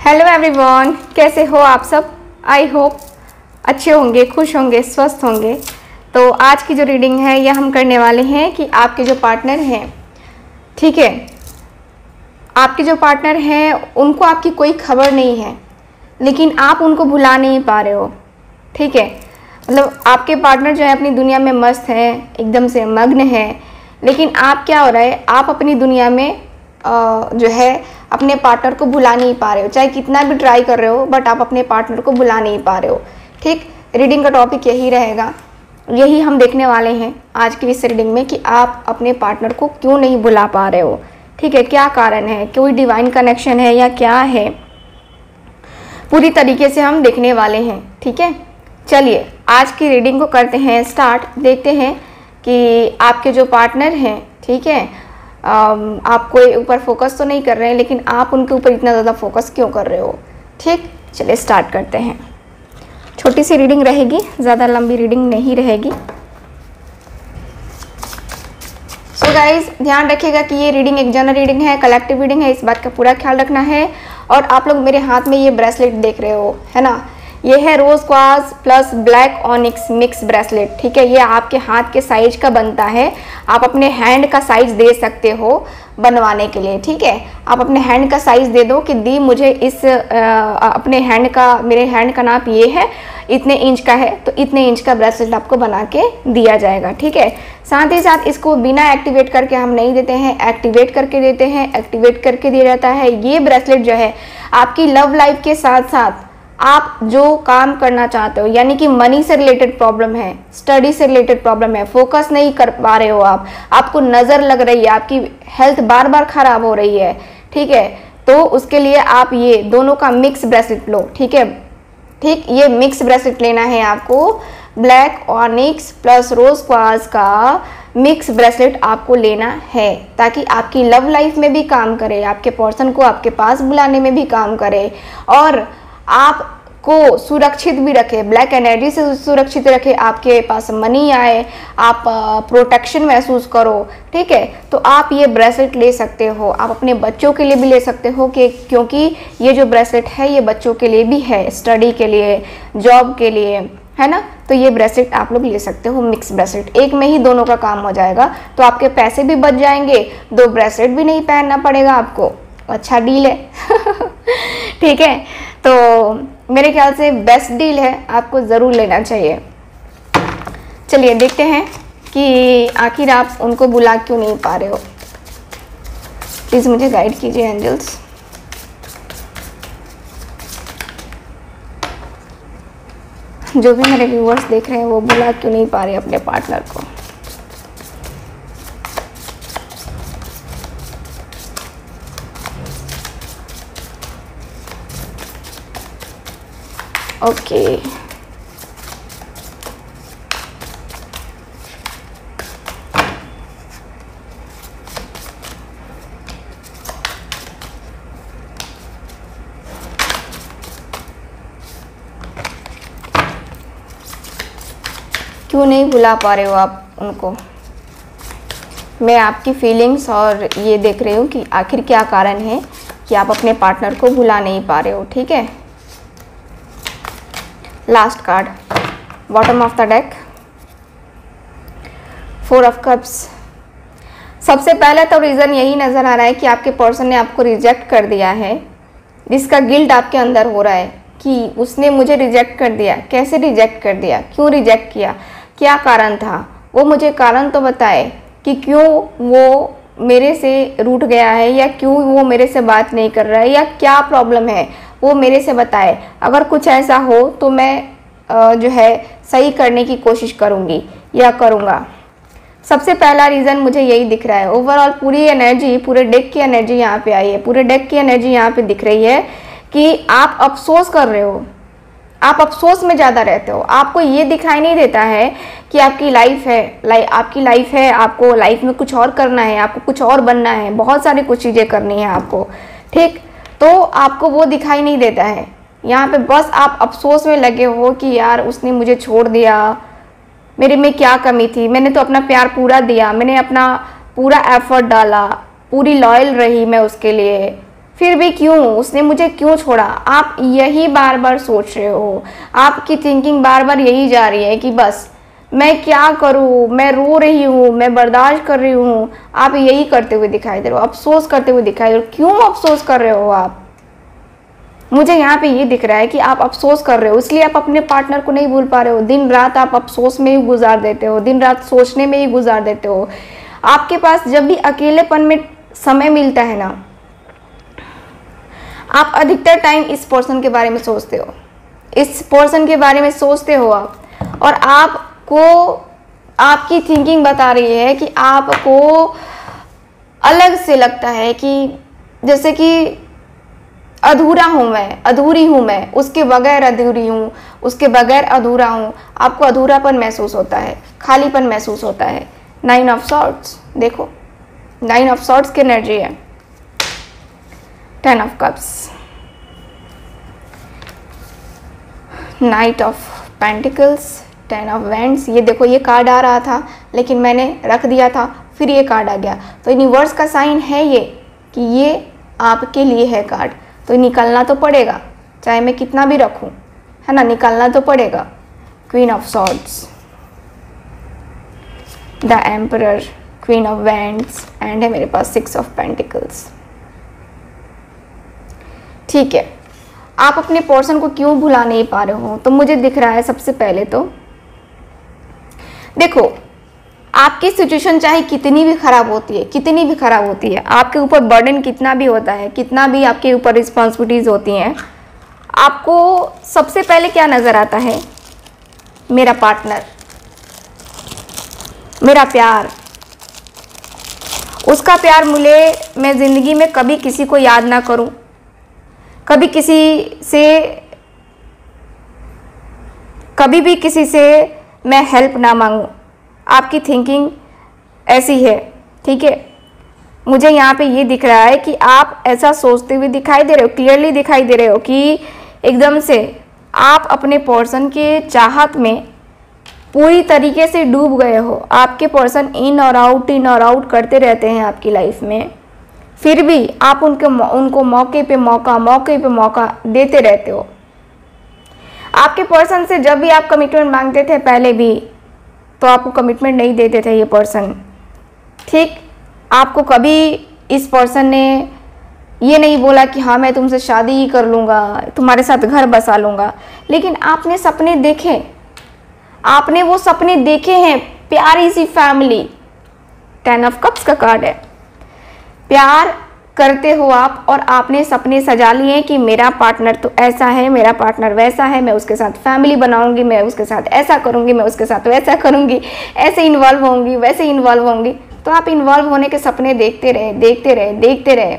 Hello everyone, कैसे हो आप सब। आई होप अच्छे होंगे, खुश होंगे, स्वस्थ होंगे। तो आज की जो रीडिंग है यह हम करने वाले हैं कि आपके जो पार्टनर हैं, ठीक है, आपके जो पार्टनर हैं उनको आपकी कोई खबर नहीं है, लेकिन आप उनको भुला नहीं पा रहे हो। ठीक है, मतलब आपके पार्टनर जो है अपनी दुनिया में मस्त हैं, एकदम से मग्न है, लेकिन आप क्या हो रहा है, आप अपनी दुनिया में जो है अपने पार्टनर को भुला नहीं पा रहे हो। चाहे कितना भी ट्राई कर रहे हो बट आप अपने पार्टनर को भुला नहीं पा रहे हो। ठीक, रीडिंग का टॉपिक यही रहेगा, यही हम देखने वाले हैं आज की इस रीडिंग में कि आप अपने पार्टनर को क्यों नहीं भुला पा रहे हो। ठीक है, क्या कारण है, कोई डिवाइन कनेक्शन है या क्या है, पूरी तरीके से हम देखने वाले हैं। ठीक है, चलिए आज की रीडिंग को करते हैं स्टार्ट। देखते हैं कि आपके जो पार्टनर हैं, ठीक है, आपको ऊपर फोकस तो नहीं कर रहे हैं, लेकिन आप उनके ऊपर इतना ज़्यादा फोकस क्यों कर रहे हो। ठीक, चलिए स्टार्ट करते हैं। छोटी सी रीडिंग रहेगी, ज़्यादा लंबी रीडिंग नहीं रहेगी। सो गाइज ध्यान रखिएगा कि ये रीडिंग एक जनरल रीडिंग है, कलेक्टिव रीडिंग है, इस बात का पूरा ख्याल रखना है। और आप लोग मेरे हाथ में ये ब्रेसलेट देख रहे हो, है ना, ये है rose quartz plus black onyx mix bracelet. ठीक है, ये आपके हाथ के साइज का बनता है, आप अपने हैंड का साइज दे सकते हो बनवाने के लिए। ठीक है, आप अपने हैंड का साइज दे दो कि दी मुझे इस अपने हैंड का, मेरे हैंड का नाप ये है, इतने इंच का है, तो इतने इंच का ब्रेसलेट आपको बना के दिया जाएगा। ठीक है, साथ ही साथ इसको बिना एक्टिवेट करके हम नहीं देते हैं, एक्टिवेट करके देते हैं, एक्टिवेट करके दिया जाता है। ये ब्रेसलेट जो है आपकी लव लाइफ के साथ साथ आप जो काम करना चाहते हो, यानी कि मनी से रिलेटेड प्रॉब्लम है, स्टडी से रिलेटेड प्रॉब्लम है, फोकस नहीं कर पा रहे हो आप, आपको नज़र लग रही है, आपकी हेल्थ बार बार खराब हो रही है, ठीक है, तो उसके लिए आप ये दोनों का मिक्स ब्रेसलेट लो। ठीक है, ठीक, ये मिक्स ब्रेसलेट लेना है आपको, ब्लैक ऑनिक्स प्लस रोज क्वार्ट्ज का मिक्स ब्रेसलेट आपको लेना है, ताकि आपकी लव लाइफ में भी काम करे, आपके पर्सन को आपके पास बुलाने में भी काम करे और आपको सुरक्षित भी रखे, ब्लैक एनर्जी से सुरक्षित रखे, आपके पास मनी आए, आप प्रोटेक्शन महसूस करो। ठीक है, तो आप ये ब्रेसलेट ले सकते हो, आप अपने बच्चों के लिए भी ले सकते हो कि क्योंकि ये जो ब्रेसलेट है ये बच्चों के लिए भी है, स्टडी के लिए, जॉब के लिए, है ना। तो ये ब्रेसलेट आप लोग ले सकते हो, मिक्स ब्रेसलेट, एक में ही दोनों का काम हो जाएगा, तो आपके पैसे भी बच जाएंगे, दो ब्रेसलेट भी नहीं पहनना पड़ेगा आपको। अच्छा डील है ठीक है, तो मेरे ख्याल से बेस्ट डील है, आपको ज़रूर लेना चाहिए। चलिए देखते हैं कि आखिर आप उनको बुला क्यों नहीं पा रहे हो। प्लीज़ मुझे गाइड कीजिए एंजल्स। जो भी मेरे व्यूअर्स देख रहे हैं वो बुला क्यों नहीं पा रहे अपने पार्टनर को। ओके, क्यों नहीं भुला पा रहे हो आप उनको। मैं आपकी फीलिंग्स और ये देख रही हूँ कि आखिर क्या कारण है कि आप अपने पार्टनर को भुला नहीं पा रहे हो। ठीक है, last card, bottom of the deck, 4 of cups. सबसे पहले तो रीज़न यही नज़र आ रहा है कि आपके पर्सन ने आपको रिजेक्ट कर दिया है, जिसका गिल्ट आपके अंदर हो रहा है कि उसने मुझे रिजेक्ट कर दिया। कैसे रिजेक्ट कर दिया, क्यों रिजेक्ट किया, क्या कारण था, वो मुझे कारण तो बताए कि क्यों वो मेरे से रूठ गया है, या क्यों वो मेरे से बात नहीं कर रहा है, या क्या प्रॉब्लम है वो मेरे से बताए। अगर कुछ ऐसा हो तो मैं जो है सही करने की कोशिश करूँगी या करूँगा। सबसे पहला रीज़न मुझे यही दिख रहा है। ओवरऑल पूरी एनर्जी, पूरे डेक की एनर्जी यहाँ पे आई है, पूरे डेक की एनर्जी यहाँ पे दिख रही है कि आप अफसोस कर रहे हो, आप अफसोस में ज़्यादा रहते हो। आपको ये दिखाई नहीं देता है कि आपकी लाइफ है, आपकी लाइफ है, आपको लाइफ में कुछ और करना है, आपको कुछ और बनना है, बहुत सारी कुछ चीज़ें करनी है आपको। ठीक, तो आपको वो दिखाई नहीं देता है। यहाँ पे बस आप अफसोस में लगे हो कि यार उसने मुझे छोड़ दिया, मेरे में क्या कमी थी, मैंने तो अपना प्यार पूरा दिया, मैंने अपना पूरा एफर्ट डाला, पूरी लॉयल रही मैं उसके लिए, फिर भी क्यों, उसने मुझे क्यों छोड़ा, आप यही बार बार सोच रहे हो। आपकी थिंकिंग बार बार यही जा रही है कि बस मैं क्या करूं, मैं रो रही हूं, मैं बर्दाश्त कर रही हूं। आप यही करते हुए दिखाई दे रहे हो, अफसोस करते हुए दिखाई दे रहे हो। क्यों अफसोस कर रहे हो आप? मुझे यहाँ पे ये दिख रहा है कि आप अफसोस कर रहे हो, इसलिए आप अपने पार्टनर को नहीं भूल पा रहे हो। दिन रात आप अफसोस में ही गुजार देते हो, दिन रात सोचने में ही गुजार देते हो। आपके पास जब भी अकेलेपन में समय मिलता है ना, आप अधिकतर टाइम इस पर्सन के बारे में सोचते हो, इस पर्सन के बारे में सोचते हो आप। और आपको आपकी थिंकिंग बता रही है कि आपको अलग से लगता है कि जैसे कि अधूरा हूँ मैं, अधूरी हूँ मैं, उसके बगैर अधूरी हूँ, उसके बगैर अधूरा हूँ। आपको अधूरापन महसूस होता है, खालीपन महसूस होता है। 9 ऑफ सॉर्ड्स, देखो 9 ऑफ सॉर्ड्स की एनर्जी है। 10 of cups, night of pentacles, 10 of wands. ये देखो, ये कार्ड आ रहा था लेकिन मैंने रख दिया था, फिर ये कार्ड आ गया। तो यूनिवर्स का साइन है ये कि ये आपके लिए है कार्ड, तो निकलना तो पड़ेगा, चाहे मैं कितना भी रखूं, है ना, निकलना तो पड़ेगा। Queen of swords, the emperor, queen of wands and है मेरे पास 6 ऑफ पेंटिकल्स। ठीक है, आप अपने पर्सन को क्यों भुला नहीं पा रहे हो? तो मुझे दिख रहा है सबसे पहले तो देखो, आपकी सिचुएशन चाहे कितनी भी खराब होती है, कितनी भी खराब होती है, आपके ऊपर बर्डन कितना भी होता है, कितना भी आपके ऊपर रिस्पॉन्सिबिलिटीज होती हैं, आपको सबसे पहले क्या नजर आता है? मेरा पार्टनर, मेरा प्यार, उसका प्यार मिले। मैं जिंदगी में कभी किसी को याद ना करूं, कभी भी किसी से मैं हेल्प ना मांगूं। आपकी थिंकिंग ऐसी है, ठीक है। मुझे यहाँ पे ये दिख रहा है कि आप ऐसा सोचते हुए दिखाई दे रहे हो, क्लियरली दिखाई दे रहे हो कि एकदम से आप अपने पर्सन के चाहत में पूरी तरीके से डूब गए हो। आपके पर्सन इन और आउट करते रहते हैं आपकी लाइफ में, फिर भी आप उनको मौके पे मौका देते रहते हो। आपके पर्सन से जब भी आप कमिटमेंट मांगते थे पहले भी, तो आपको कमिटमेंट नहीं देते थे ये पर्सन, ठीक। आपको कभी इस पर्सन ने ये नहीं बोला कि हाँ मैं तुमसे शादी ही कर लूँगा, तुम्हारे साथ घर बसा लूँगा, लेकिन आपने सपने देखे, आपने वो सपने देखे हैं, प्यारी सी फैमिली। 10 ऑफ कप्स का कार्ड है। प्यार करते हो आप और आपने सपने सजा लिए कि मेरा पार्टनर तो ऐसा है, मेरा पार्टनर वैसा है, मैं उसके साथ फैमिली बनाऊंगी, मैं उसके साथ ऐसा करूंगी, मैं उसके साथ वैसा करूंगी, ऐसे इन्वॉल्व होंगी, वैसे इन्वॉल्व होंगी। तो आप इन्वॉल्व होने के सपने देखते रहे।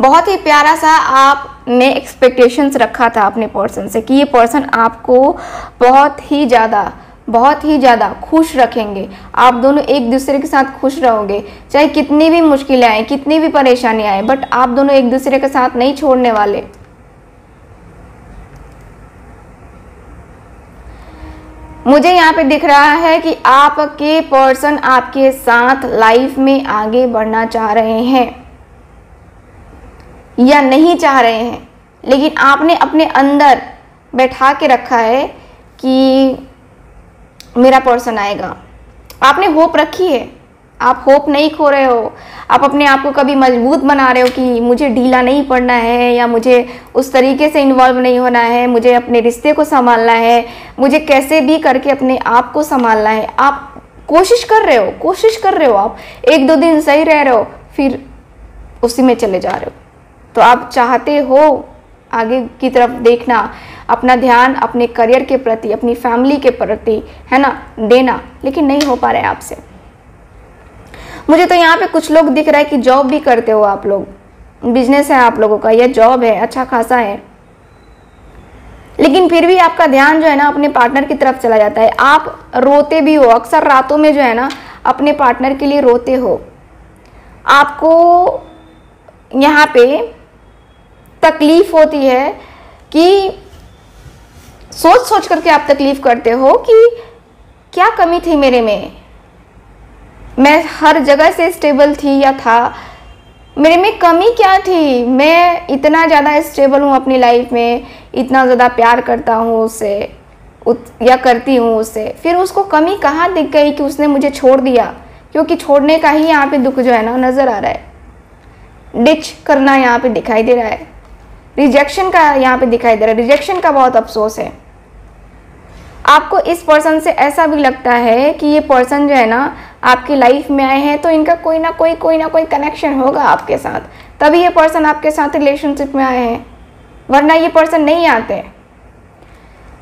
बहुत ही प्यारा सा आपने एक्सपेक्टेशंस रखा था अपने पर्सन से कि ये पर्सन आपको बहुत ही ज़्यादा खुश रखेंगे। आप दोनों एक दूसरे के साथ खुश रहोगे, चाहे कितनी भी मुश्किलें आए, कितनी भी परेशानी आए, बट आप दोनों एक दूसरे के साथ नहीं छोड़ने वाले। मुझे यहाँ पे दिख रहा है कि आपके पर्सन आपके साथ लाइफ में आगे बढ़ना चाह रहे हैं या नहीं चाह रहे हैं, लेकिन आपने अपने अंदर बैठा के रखा है कि मेरा पर्सन आएगा। आपने होप रखी है, आप होप नहीं खो रहे हो। आप अपने आप को कभी मजबूत बना रहे हो कि मुझे ढीला नहीं पड़ना है, या मुझे उस तरीके से इन्वॉल्व नहीं होना है, मुझे अपने रिश्ते को संभालना है, मुझे कैसे भी करके अपने आप को संभालना है। आप कोशिश कर रहे हो। आप 1-2 दिन सही रह रहे हो, फिर उसी में चले जा रहे हो। तो आप चाहते हो आगे की तरफ देखना, अपना ध्यान अपने करियर के प्रति, अपनी फैमिली के प्रति, है ना, देना, लेकिन नहीं हो पा रहा है आपसे। मुझे तो यहाँ पे कुछ लोग दिख रहा है कि जॉब भी करते हो आप लोग, बिजनेस है आप लोगों का या जॉब है, अच्छा खासा है, लेकिन फिर भी आपका ध्यान जो है ना अपने पार्टनर की तरफ चला जाता है। आप रोते भी हो, अक्सर रातों में जो है ना अपने पार्टनर के लिए रोते हो। आपको यहाँ पे तकलीफ होती है कि सोच करके आप तकलीफ करते हो कि क्या कमी थी मेरे में, मैं हर जगह से स्टेबल थी या था, मेरे में कमी क्या थी? मैं इतना ज़्यादा स्टेबल हूँ अपनी लाइफ में, इतना ज़्यादा प्यार करता हूँ उससे या करती हूँ उससे, फिर उसको कमी कहाँ दिख गई कि उसने मुझे छोड़ दिया? क्योंकि छोड़ने का ही यहाँ पे दुख जो है ना नज़र आ रहा है, डिच करना यहाँ पे दिखाई दे रहा है, रिजेक्शन का यहाँ पे दिखाई दे रहा है, रिजेक्शन का बहुत अफसोस है। आपको इस पर्सन से ऐसा भी लगता है कि ये पर्सन जो है ना आपकी लाइफ में आए हैं तो इनका कोई ना कोई कनेक्शन होगा आपके साथ, तभी ये पर्सन आपके साथ रिलेशनशिप में आए हैं, वरना ये पर्सन नहीं आते।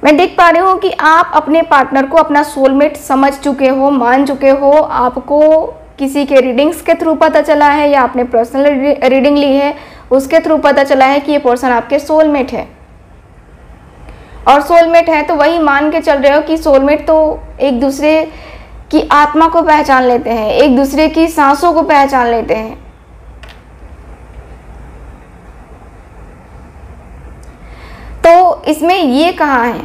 मैं देख पा रही हूँ कि आप अपने पार्टनर को अपना सोलमेट समझ चुके हो, मान चुके हो। आपको किसी के रीडिंग्स के थ्रू पता चला है या आपने पर्सनल रीडिंग ली है उसके थ्रू पता चला है कि ये पर्सन आपके सोलमेट है। और सोलमेट है तो वही मान के चल रहे हो कि सोलमेट तो एक दूसरे की आत्मा को पहचान लेते हैं, एक दूसरे की सांसों को पहचान लेते हैं। तो इसमें ये कहा है,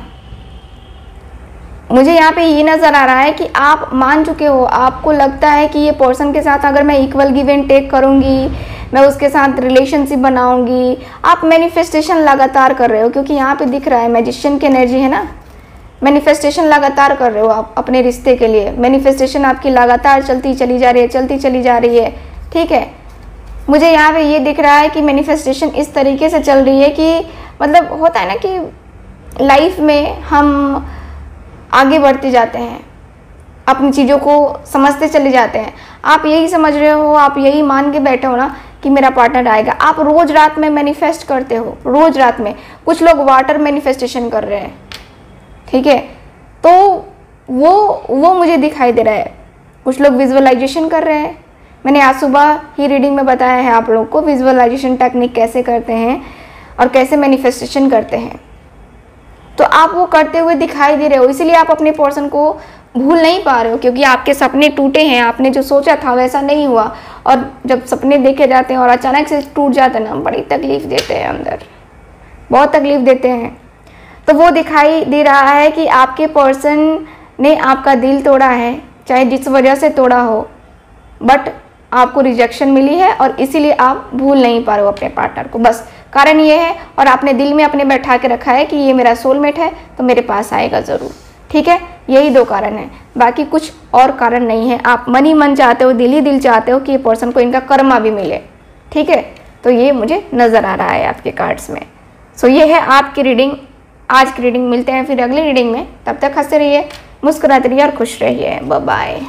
मुझे यहाँ पे ये नज़र आ रहा है कि आप मान चुके हो, आपको लगता है कि ये पर्सन के साथ अगर मैं इक्वल गिव एंड टेक करूँगी, मैं उसके साथ रिलेशनशिप बनाऊंगी। आप मैनिफेस्टेशन लगातार कर रहे हो, क्योंकि यहाँ पे दिख रहा है मैजिशियन की एनर्जी है ना, मैनिफेस्टेशन लगातार कर रहे हो आप अपने रिश्ते के लिए। मैनिफेस्टेशन आपकी लगातार चलती चली जा रही है, ठीक है। मुझे यहाँ पे ये दिख रहा है कि मैनिफेस्टेशन इस तरीके से चल रही है कि मतलब होता है ना कि लाइफ में हम आगे बढ़ते जाते हैं, अपनी चीज़ों को समझते चले जाते हैं। आप यही समझ रहे हो, आप यही मान के बैठे हो ना कि मेरा पार्टनर आएगा। आप रोज़ रात में मैनिफेस्ट करते हो, रोज़ रात में। कुछ लोग वाटर मैनिफेस्टेशन कर रहे हैं, ठीक है, तो वो मुझे दिखाई दे रहा है। कुछ लोग विजुअलाइजेशन कर रहे हैं। मैंने आज सुबह ही रीडिंग में बताया है आप लोग को विजुअलाइजेशन टेक्निक कैसे करते हैं और कैसे मैनिफेस्टेशन करते हैं। तो आप वो करते हुए दिखाई दे रहे हो, इसीलिए आप अपने पर्सन को भूल नहीं पा रहे हो, क्योंकि आपके सपने टूटे हैं। आपने जो सोचा था वैसा नहीं हुआ, और जब सपने देखे जाते हैं और अचानक से टूट जाते हैं ना, बड़ी तकलीफ देते हैं, अंदर बहुत तकलीफ देते हैं। तो वो दिखाई दे रहा है कि आपके पर्सन ने आपका दिल तोड़ा है, चाहे जिस वजह से तोड़ा हो, बट आपको रिजेक्शन मिली है और इसीलिए आप भूल नहीं पा रहे हो अपने पार्टनर को। बस कारण ये है, और आपने दिल में अपने बैठा के रखा है कि ये मेरा सोलमेट है तो मेरे पास आएगा ज़रूर, ठीक है। यही दो कारण है, बाकी कुछ और कारण नहीं है। आप मन ही मन चाहते हो, दिल ही दिल चाहते हो कि ये पर्सन को इनका कर्मा भी मिले, ठीक है। तो ये मुझे नज़र आ रहा है आपके कार्ड्स में। सो ये है आपकी रीडिंग, आज की रीडिंग। मिलते हैं फिर अगली रीडिंग में, तब तक हंसते रहिए, मुस्कुराते रहिए और खुश रहिए। Bye bye.